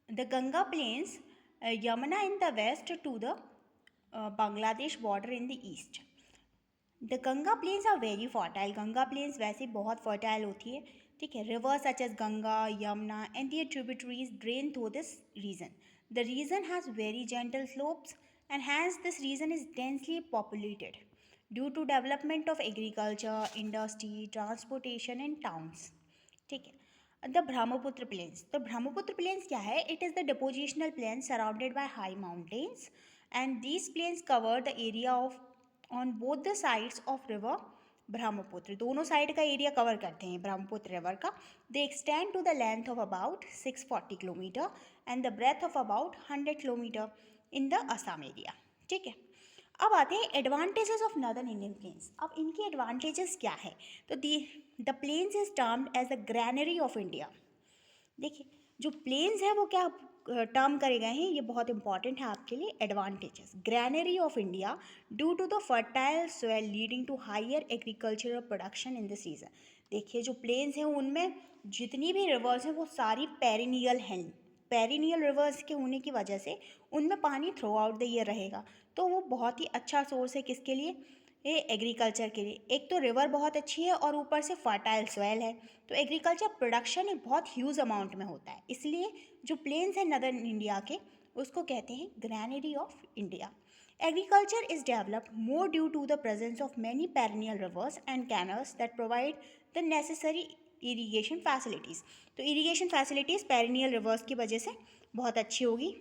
The Ganga plains, Yamuna in the west to the Bangladesh border in the east. The Ganga plains are very fertile. Ganga plains वैसे बहुत fertile होती है. ठीक है. Rivers such as Ganga, Yamuna and their tributaries drain through this region. The region has very gentle slopes and has this region is densely populated due to development of agriculture, industry, transportation and towns. ठीक है. The Brahmaputra plains. तो Brahmaputra plains क्या है? It is the depositional plain surrounded by high mountains and these plains cover the area of on both the sides of river Brahmaputra. दोनों side का area cover करते हैं Brahmaputra river का. They extend to the length of about 640 kilometre and the breadth of about 100 kilometre in the Assam area. ठीक है. अब आते हैं advantages of northern Indian plains. अब इनकी एडवांटेजेस क्या है? तो the plains is termed as the granary of India. देखिए, जो प्लेन्स है वो क्या टर्म करे गए हैं, ये बहुत इंपॉर्टेंट है आपके लिए. Advantages: granary of India due to the fertile soil leading to higher agricultural production in this region. देखिए, जो प्लेन्स हैं उनमें जितनी भी रिवर्स हैं वो सारी पेरिनियल हैं. पेरिनियल रिवर्स के होने की वजह से उनमें पानी थ्रू आउट द ईयर रहेगा, तो वो बहुत ही अच्छा सोर्स है किसके लिए? ये एग्रीकल्चर के लिए. एक तो रिवर बहुत अच्छी है और ऊपर से फर्टाइल सॉइल है, तो एग्रीकल्चर प्रोडक्शन एक बहुत ह्यूज अमाउंट में होता है. इसलिए जो प्लेन्स हैं नदर्न इंडिया के, उसको कहते हैं granary of India. Agriculture is developed more due to the presence of many perennial rivers and canals that provide the necessary irrigation facilities. तो इरीगेशन फैसिलिटीज़ पेरिनियल रिवर्स की वजह से बहुत अच्छी होगी.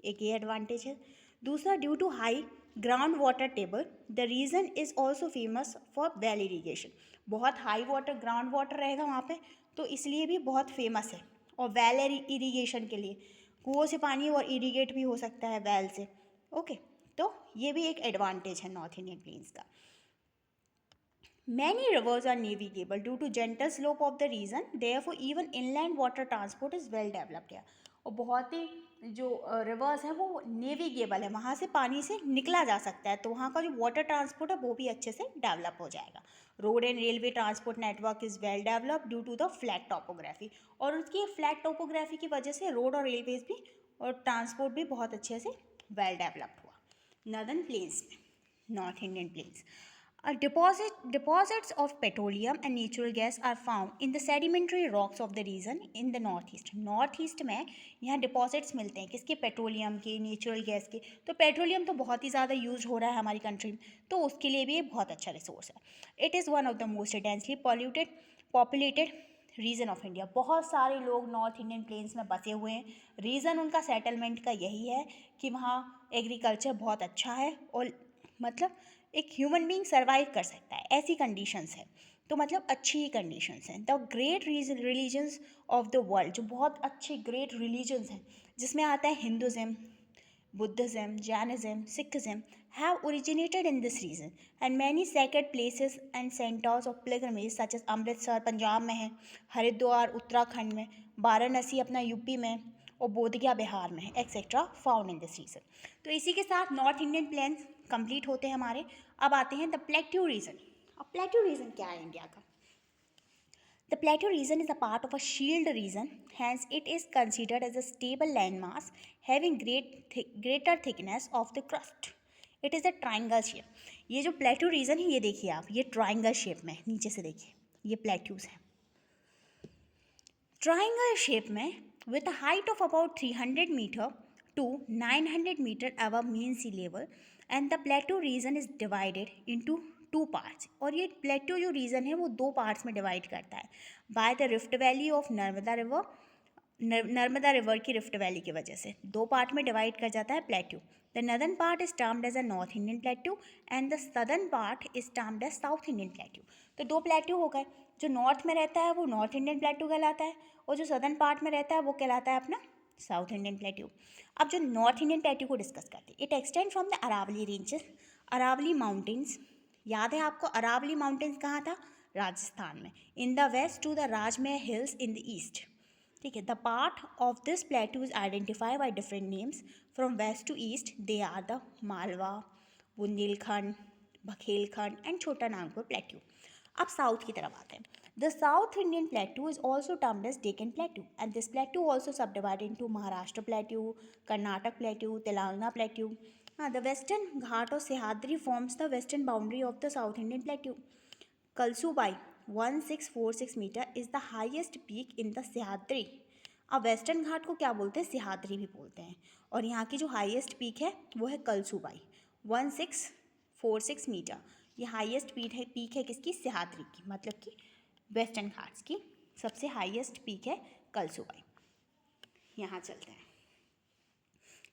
एक ये एडवांटेज है. दूसरा, due to high ground water table the region is also famous for well irrigation. बहुत हाई वाटर ग्राउंड वाटर रहेगा वहाँ पे, तो इसलिए भी बहुत फेमस है. और वेल इरीगेशन के लिए कुओं से पानी और इरीगेट भी हो सकता है वेल से. ओके, तो ये भी एक एडवांटेज है नॉर्थ इंडियन प्लेन्स का. Many rivers are navigable due to gentle slope of the region. Therefore, even inland water transport is well developed here. और बहुत ही जो रिवर्स हैं वो नेविगेबल है, वहाँ से पानी से निकला जा सकता है, तो वहाँ का जो वाटर ट्रांसपोर्ट है वो भी अच्छे से डेवलप हो जाएगा. Road and railway transport network is well developed due to the flat topography. और उसकी फ्लैट टोपोग्राफी की वजह से रोड और रेलवेज भी और ट्रांसपोर्ट भी बहुत अच्छे से वेल डेवलप्ड हुआ नॉर्दर्न प्लेन्स में, north Indian plains. Deposits of petroleum and natural gas are found in the sedimentary rocks of the region in the northeast. North में यहाँ डिपॉजिट्स मिलते हैं किसके? पेट्रोलियम के, नेचुरल गैस के. तो पेट्रोलियम तो बहुत ही ज़्यादा यूज हो रहा है हमारी कंट्री में, तो उसके लिए भी ये बहुत अच्छा रिसोर्स है. It is one of the most densely populated region of India. बहुत सारे लोग नॉर्थ इंडियन प्लेन्स में बसे हुए हैं. रीज़न उनका सेटलमेंट का यही है कि वहाँ एग्रीकल्चर बहुत अच्छा है और मतलब एक ह्यूमन बीइंग सर्वाइव कर सकता है, ऐसी कंडीशंस है. तो मतलब अच्छी ही कंडीशंस हैं. The great religions of the world, जो बहुत अच्छे ग्रेट रिलीजन्स हैं जिसमें आता है Hinduism, Buddhism, Jainism, Sikhism, have originated in this region and many sacred places and centres of pilgrimage such as Amritsar Punjab में है, हरिद्वार उत्तराखंड में, वाराणसी अपना यूपी में और बोधगया बिहार में है, etcetera found in this region. तो इसी के साथ नॉर्थ इंडियन प्लेन्स कंप्लीट होते हैं हमारे. अब आते हैं द प्लेट्यू रीजन. अब प्लेट्यू रीजन क्या है इंडिया का? The plateau region is a part of a shield region, hence it is considered as a stable landmass having greater thickness of the crust. It is a triangle shape. ये जो plateau region है ये देखिए आप, ये triangle shape में, नीचे से देखिए ये plateaus हैं. Triangle shape में with a height of about 300 meter to 900 meter above mean sea level and the plateau region is divided into two parts. और ये प्लेट्यू जो रीजन है वो दो पार्ट्स में डिवाइड करता है by the rift valley of Narmada river. Narmada river की रिफ्ट वैली की वजह से दो पार्ट में डिवाइड कर जाता है plateau. The northern part is termed as a north Indian plateau and the southern part is termed as south Indian plateau. तो दो प्लेट्यू हो गए. जो नॉर्थ में रहता है वो नॉर्थ इंडियन प्लेट्यू कहलाता है और जो सदर्न पार्ट में रहता है वो कहलाता है अपना साउथ इंडियन प्लेट्यू. अब जो नॉर्थ इंडियन प्लेट्यू को डिस्कस करते हैं, it extend from the Aravali ranges, Aravali mountains. याद है आपको अरावली माउंटेन्स कहाँ था? राजस्थान में. In the west to the Rajmahal hills in the east. ठीक है. The part of this plateau is identify by different names from west to east. They are the Malwa, Bundelkhand, Baghelkhand and Chhota Nagpur plateau. अब south की तरफ आते हैं. The South Indian Plateau is also termed as Deccan Plateau, and this plateau also subdivided into Maharashtra Plateau, Karnataka Plateau, Telangana Plateau. The Western Ghat or Sahyadri forms the western boundary of the South Indian Plateau. Kalsubai, 1646 meter, is the highest peak in the Sahyadri. अब western घाट को क्या बोलते हैं, सिहाद्री भी बोलते हैं, और यहाँ की जो हाईएस्ट पीक है वो है कलसूबाई 1646 मीटर। ये हाईएस्ट पीक है किसकी, सिहाद्री की, मतलब कि वेस्टर्न घाट्स की सबसे हाईएस्ट पीक है कलसूबाई। यहाँ चलते हैं,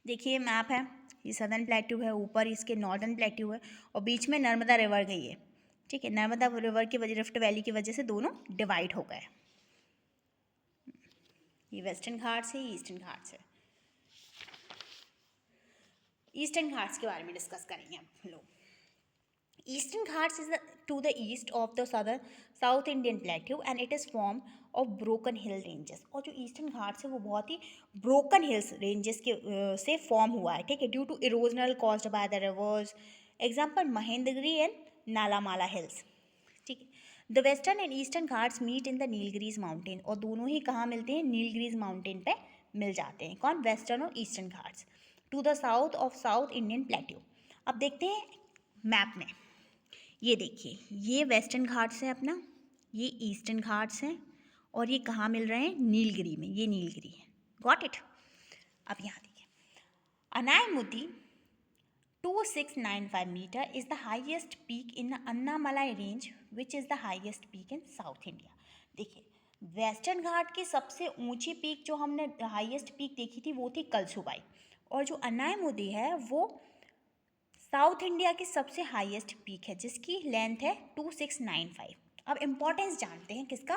देखिए मैप है, ये सदर्न प्लेट्यू है, ऊपर इसके नॉर्दर्न प्लेट्यू है, और बीच में नर्मदा रिवर गई है। ठीक है, नर्मदा रिवर की वजह, रिफ्ट वैली की वजह से दोनों डिवाइड हो गए। ये वेस्टर्न घाट्स है, ये ईस्टर्न घाट्स है। ईस्टर्न घाट्स के बारे में डिस्कस करेंगे हम लोग। Eastern Ghats is to the east of the South Indian Plateau and it is formed of broken hill ranges। और जो ईस्टर्न घाट्स है वो बहुत ही ब्रोकन हिल्स रेंजेस के से फॉर्म हुआ है। ठीक है, due to erosional caused by the rivers, example Mahendragiri and Nallamala hills. ठीक है, the western and eastern Ghats meet in the Nilgiris mountain, और दोनों ही कहाँ मिलते हैं, नीलगिरीज माउंटेन पे मिल जाते हैं। कौन, वेस्टर्न और eastern Ghats, to the south of south Indian plateau. अब देखते हैं मैप में, ये देखिए, ये वेस्टर्न घाट्स है अपना, ये ईस्टर्न घाट्स हैं, और ये कहाँ मिल रहे हैं, नीलगिरी में, ये नीलगिरी है। Got it. अब यहाँ देखिए, Anamudi 2695 metre is the highest peak in Annamalai range which is the highest peak in south India. देखिए, वेस्टर्न घाट की सबसे ऊंची पीक जो हमने हाईएस्ट पीक देखी थी वो थी कलसूबाई, और जो अनायमुदी है वो साउथ इंडिया की सबसे हाईएस्ट पीक है जिसकी लेंथ है 2695। अब इम्पॉर्टेंस जानते हैं किसका,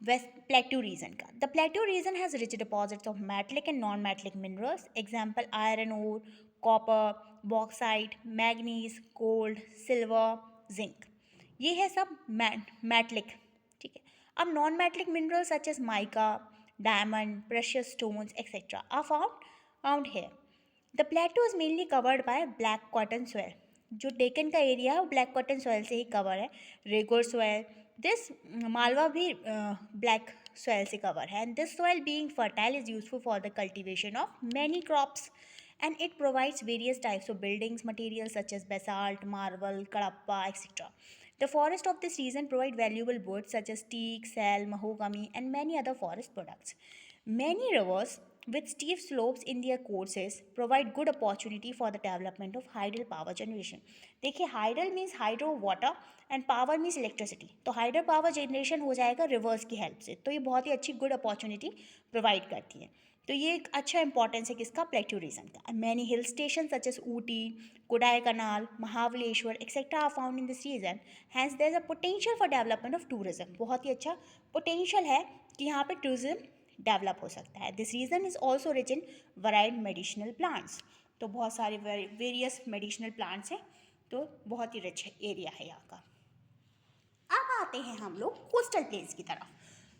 वेस्ट प्लेट्यू रीजन का। The plateau region has rich deposits of metallic and non metallic minerals, example iron ore, copper, bauxite, manganese, gold, silver, zinc. ये है सब मेटलिक। ठीक है, अब non metallic minerals such as mica, diamond, precious stones etcetera are found here. The plateau is mainly covered by black cotton soil. जो डेक्कन का area है वो ब्लैक कॉटन सॉइल से ही कवर है, रेगोर सॉइल, दिस मालवा भी ब्लैक सॉइल से cover है, and this soil being fertile is useful for the cultivation of many crops and it provides various types of buildings materials such as basalt, marble, kadapa, etc. The forest of this region provide valuable woods such as teak, sal, mahogany and many other forest products. Many rivers with steep slopes in their courses provide good opportunity for the development of hydel power generation। देखिए, hydel means hydro water and power means electricity, तो hydel power generation हो जाएगा reverse की help से, तो ये बहुत ही अच्छी गुड अपॉर्चुनिटी प्रोवाइड करती है। तो ये एक अच्छा इंपॉर्टेंस है किसका, प्लेट्यू रीजन का। Many hill station such as Ooty, Kodaikanal, Mahabaleshwar etcetera are found in this region, hence there is a potential for development of tourism. बहुत ही अच्छा पोटेंशियल है कि यहाँ पे टूरिज्म डेवलप हो सकता है। This region is also rich in varied medicinal plants, तो बहुत सारे वेरियस मेडिसिनल प्लांट्स हैं, तो बहुत ही रिच एरिया है यहाँ का। अब आते हैं हम लोग कोस्टल प्लेन्स की तरफ।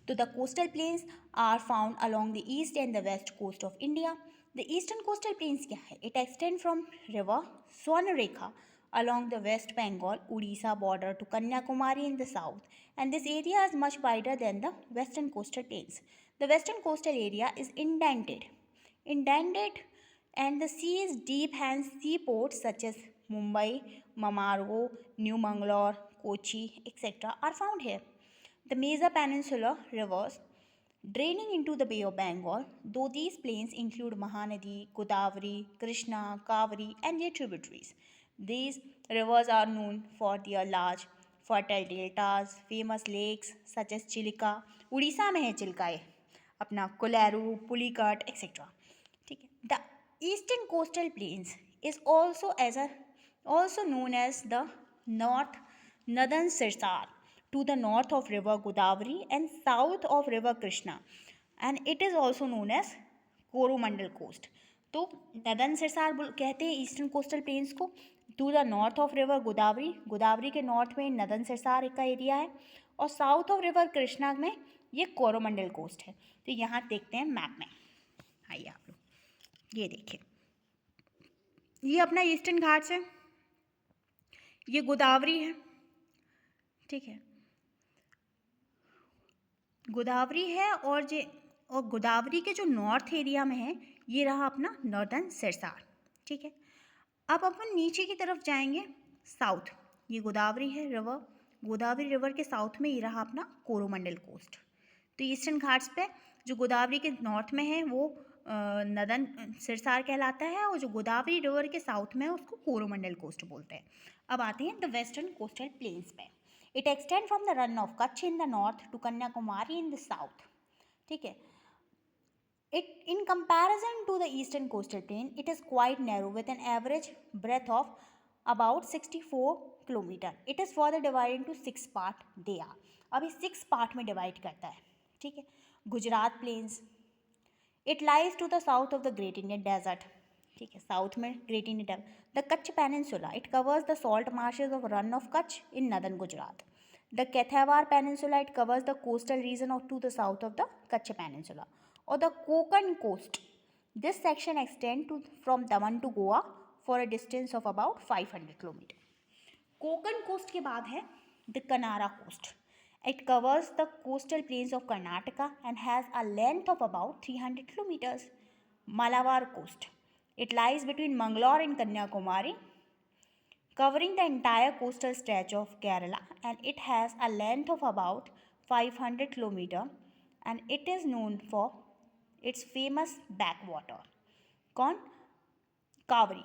तो the coastal plains are found along the east and the west coast of India. The eastern coastal plains क्या है, it extend from river Subarnarekha along the West Bengal, Odisha border to Kanyakumari in the south, and this area is much wider than the western coastal plains. The western coastal area is indented, and the sea is deep, hence seaports such as Mumbai, Mamargo, New Mangalore, Kochi, etc. are found here. The major peninsular rivers draining into the Bay of Bengal, though these plains include Mahanadi, Godavari, Krishna, Kaveri, and their tributaries. These rivers are known for their large fertile deltas, famous lakes such as Chilika, Orissa में है चिल्का ये अपना, Kolleru, Pulicat etcetera. ठीक है, the eastern coastal planes is also known as the northern Sirsar, to the north of river Godavari and south of river Krishna, and it is also known as Coromandel coast। तो northern Circars कहते हैं eastern coastal plains को, to the north of river Godavari, Godavari के north में northern सिरसार का area है, और south of river Krishna में ये कोरोमंडल कोस्ट है। तो यहाँ देखते हैं मैप में, आइए आप लोग ये देखिए, ये अपना ईस्टर्न घाट्स है, ये गोदावरी है, ठीक है, गोदावरी है और गोदावरी के जो नॉर्थ एरिया में है ये रहा अपना नॉर्दर्न सिरसार। ठीक है, अब अपन नीचे की तरफ जाएंगे साउथ। ये गोदावरी है रिवर, गोदावरी रिवर के साउथ में ये रहा अपना कोरोमंडल कोस्ट। तो ईस्टर्न घाट्स पे जो गोदावरी के नॉर्थ में है वो नदन सिरसार कहलाता है, और जो गोदावरी रिवर के साउथ में है उसको कोरोमंडल कोस्ट बोलते हैं। अब आते हैं द वेस्टर्न कोस्टल प्लेन्स पे। It extend from the Rann of Kutch in the north to Kanyakumari in the south. ठीक है, it in comparison to the eastern coastal plain, it is quite narrow with an average breadth of about 64 kilometre. It is further divided into 6 part. they are अभी 6 part में divide करता है. ठीक है, Gujarat plains, it lies to the south of the great Indian desert. ठीक है, south में great Indian desert. The Kutch peninsula, it covers the salt marshes of Rann of Kutch in northern Gujarat. The Kathiawar Peninsula, it covers the coastal region to the south of the Kutch Peninsula. Or the Konkan coast. This section extends from Daman to Goa for a distance of about 500 km. Konkan coast के बाद है the Kanara coast. It covers the coastal plains of Karnataka and has a length of about 300 kilometers. Malabar coast. It lies between Mangalore and Kanyakumari, covering the entire coastal stretch of Kerala, and it has a length of about 500 km, and it is known for its famous backwater. कौन? कावरी.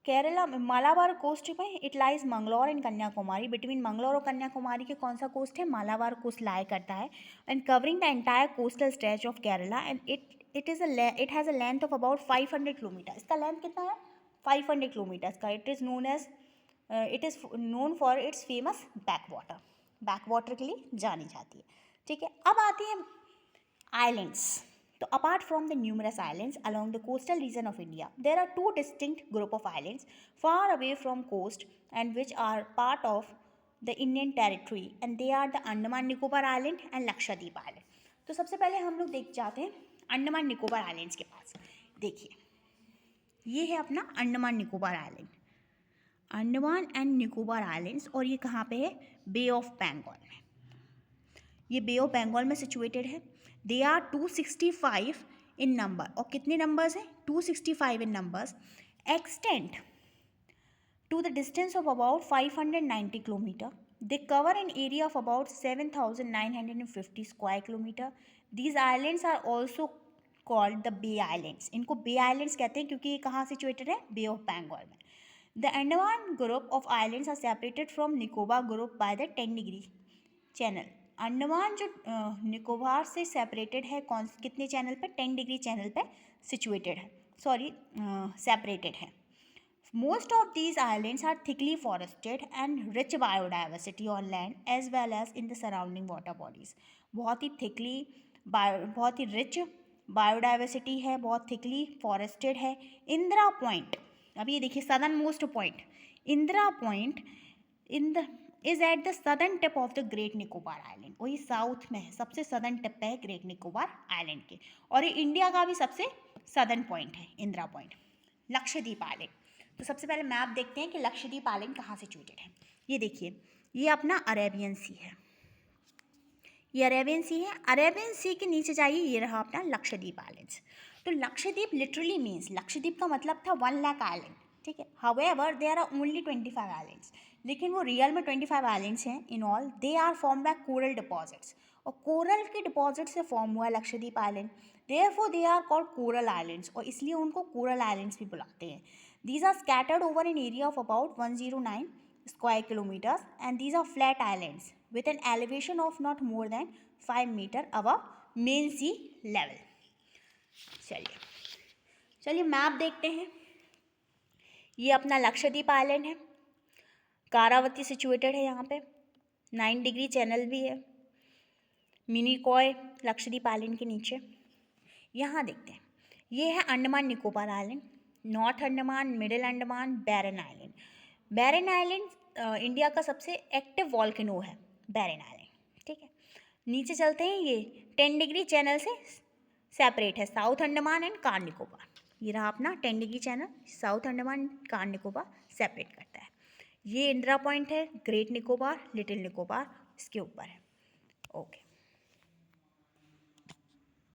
केरला में Malabar coast में it lies Mangalore and Kanyakumari. Between Mangalore और कन्याकुमारी के कौन सा coast है? Malabar coast लाई करता है, and covering the entire coastal stretch of Kerala, and it has a length of about 500 kilometre. इसका लेंथ कितना है? 500 किलोमीटर्स का. it is known for its famous backwater. Backwater के लिए जानी जाती है. ठीक है, अब आती है आइलैंड्स. तो apart from the numerous islands along the coastal region of India, there are two distinct group of islands far away from coast and which are part of the Indian territory, and they are the Andaman Nicobar Island and Lakshadweep Island. तो सबसे पहले हम लोग देख जाते हैं Andaman Nicobar islands के पास. देखिए, ये है अपना Andaman Nicobar island, Andaman and Nicobar islands, और ये कहाँ पे है? बे ऑफ बंगाल में. ये बे ऑफ बंगाल में सिचुएटेड है. दे आर 265 इन नंबर, और कितने नंबर्स हैं? 265 in numbers. Extend to the distance of about 590 kilometre. They cover an area of about 7,950 square kilometer. These islands are also called the Bay Islands. इनको Bay Islands कहते हैं क्योंकि ये कहाँ situated है? Bay of Bengal में. The Andaman group of islands are separated from Nicobar group by the 10-degree channel. Andaman जो निकोबार से सेपरेटेड है कितने चैनल पे? 10 डिग्री चैनल पे सिचुएटेड है, सेपरेटेड है. Most of these islands are thickly forested and rich biodiversity on land as well as in the surrounding water bodies. बहुत ही rich biodiversity है, बहुत thickly forested है. इंदिरा पॉइंट, अभी ये देखिए southern most point, Indira point is at the southern tip of the Great Nicobar Island. और ये south में है, सबसे southern tip पे है ग्रेट निकोबार आइलैंड के, और ये इंडिया का भी सबसे southern पॉइंट है इंदिरा पॉइंट. लक्षद्वीप आइलैंड. तो सबसे पहले मैप देखते हैं कि लक्षद्वीप आइलैंड कहाँ सिचुएटेड है. ये देखिए, ये अपना अरेबियन सी है, ये अरेबियन सी है. अरेबियन सी के नीचे जाइए, ये रहा अपना लक्षद्वीप आइलैंड्स. तो लक्षद्वीप लिटरली मीन्स, लक्षद्वीप का मतलब था 1 लाख आइलैंड. ठीक है, however there are only 25 islands, लेकिन वो रियल में 25 आइलैंड्स हैं in all. They are form by coral deposits, और कोरल के डिपॉजिट से फॉर्म हुआ Lakshadweep island. Therefore they are called coral islands, और इसलिए उनको कोरल आइलैंड्स भी बुलाते हैं. These are scattered over an area of about 109 square kilometers, and these are flat islands with an elevation of not more than 5 meter above main sea level. चलिए map देखते हैं. ये अपना लक्षद्वीप आइलैंड है, Kavaratti situated है यहाँ पे, 9 डिग्री चैनल भी है, मिनीकॉय लक्षद्वीप आइलैंड के नीचे. यहाँ देखते हैं, ये है Andaman Nicobar island, north Andaman, middle Andaman, Barren island. Barren island India का सबसे एक्टिव वॉल्केनो है, बैरन आइलैंड. ठीक है, नीचे चलते हैं. ये 10 डिग्री चैनल से सेपरेट है, south Andaman and car Nicobar. ये रहा अपना 10 degree channel, south Andaman car Nicobar separate करता है. ये इंदिरा पॉइंट है, ग्रेट निकोबार, लिटिल निकोबार, इसके ऊपर है। ओके।